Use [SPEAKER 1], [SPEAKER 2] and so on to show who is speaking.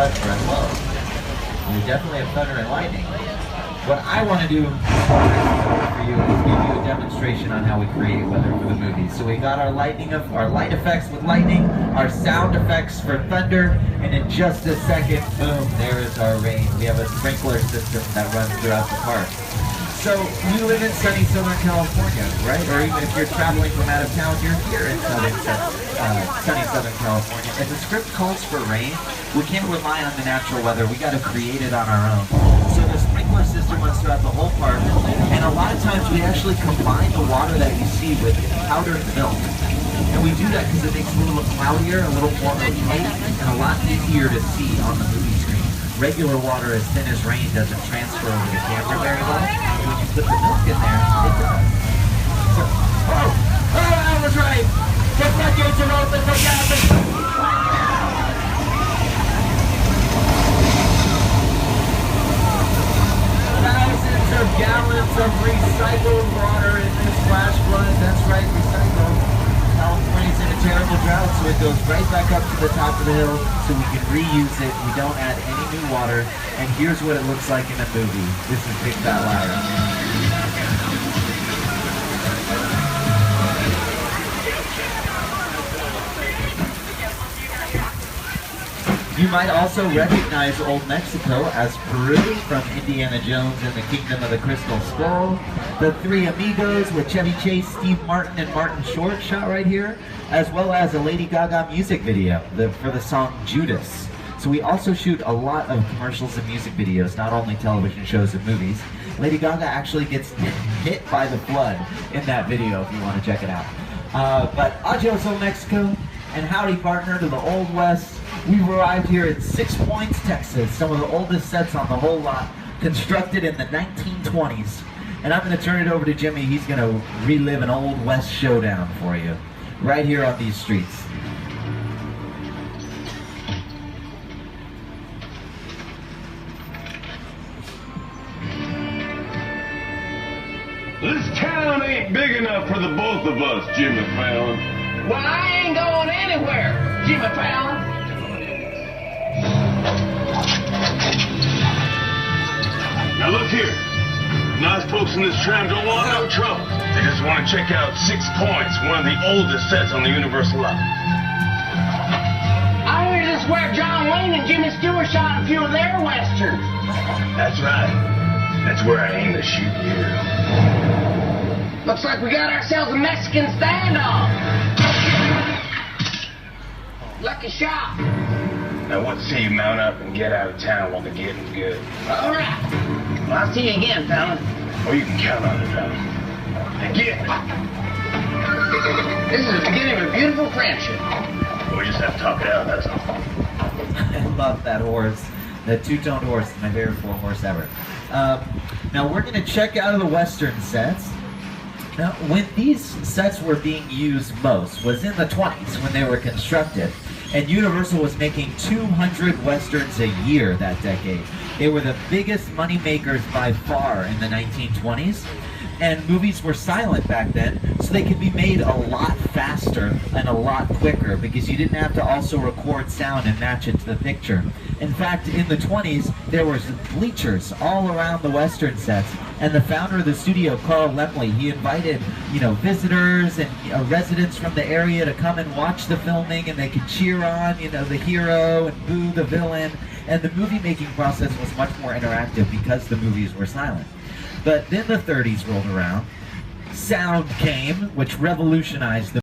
[SPEAKER 1] thunder as well. We definitely have thunder and lightning. What I want to do for you is give you a demonstration on how we create weather for the movie. So we got our light effects with lightning, our sound effects for thunder, and in just a second, boom, there is our rain. We have a sprinkler system that runs throughout the park. So you live in sunny Southern California, right? Or even if you're traveling from out of town, you're here in sunny Southern California. If the script calls for rain, we can't rely on the natural weather. We got to create it on our own. So the sprinkler system runs throughout the whole park, and a lot of times we actually combine the water that you see with powdered milk. And we do that because it makes it a little cloudier, a little more opaque, and a lot easier to see on the movie screen. Regular water as thin as rain doesn't transfer over the camera very well. When you put the milk in there, it does. So, I was right! The floodgates are open for gases! Thousands of gallons of recycled water in this flash flood. That's right, recycled. California's in a terrible drought, so it goes right back up to the top of the hill so we can reuse it. We don't add any new water. And here's what it looks like in a movie. This is Big Fat Liar. You might also recognize Old Mexico as Peru from Indiana Jones and the Kingdom of the Crystal Skull. The Three Amigos with Chevy Chase, Steve Martin, and Martin Short shot right here, as well as a Lady Gaga music video for the song Judas. So we also shoot a lot of commercials and music videos, not only television shows and movies. Lady Gaga actually gets hit by the flood in that video if you want to check it out. But adios Old Mexico, and howdy partner to the Old West. We've arrived here in 6 Points, Texas, some of the oldest sets on the whole lot, constructed in the 1920s. And I'm going to turn it over to Jimmy. He's going to relive an Old West showdown for you, right here on these streets.
[SPEAKER 2] This town ain't big enough for the both of us, Jimmy Fallon.
[SPEAKER 3] Well, I ain't going anywhere, Jimmy Fallon.
[SPEAKER 2] Now look here. Nice folks in this tram don't want no trouble. They just want to check out 6 Points, one of the oldest sets on the Universal lot.
[SPEAKER 3] I hear this is where John Wayne and Jimmy Stewart shot a few of their westerns.
[SPEAKER 2] That's right. That's where I aim to shoot you.
[SPEAKER 3] Looks like we got ourselves a Mexican standoff. Lucky shot.
[SPEAKER 2] Now what say you mount up and get out of town while the getting's good?
[SPEAKER 3] All right. Well, I'll see you again, fella.
[SPEAKER 2] Oh, you can count on it, fella. Again.
[SPEAKER 3] This is the beginning of a beautiful friendship.
[SPEAKER 2] We just have to talk it out, that's all.
[SPEAKER 1] I love that horse. That two-toned horse is my favorite horse ever. Now we're going to check out of the Western sets. Now, when these sets were being used most was in the 20s when they were constructed. And Universal was making 200 Westerns a year that decade. They were the biggest money makers by far in the 1920s. And movies were silent back then, so they could be made a lot faster and a lot quicker because you didn't have to also record sound and match it to the picture. In fact, in the 20s, there was bleachers all around the Western sets, and the founder of the studio, Carl Laemmle, he invited, visitors and residents from the area to come and watch the filming, and they could cheer on, the hero and boo the villain. And the movie making process was much more interactive because the movies were silent. But then the 30s rolled around, sound came, which revolutionized the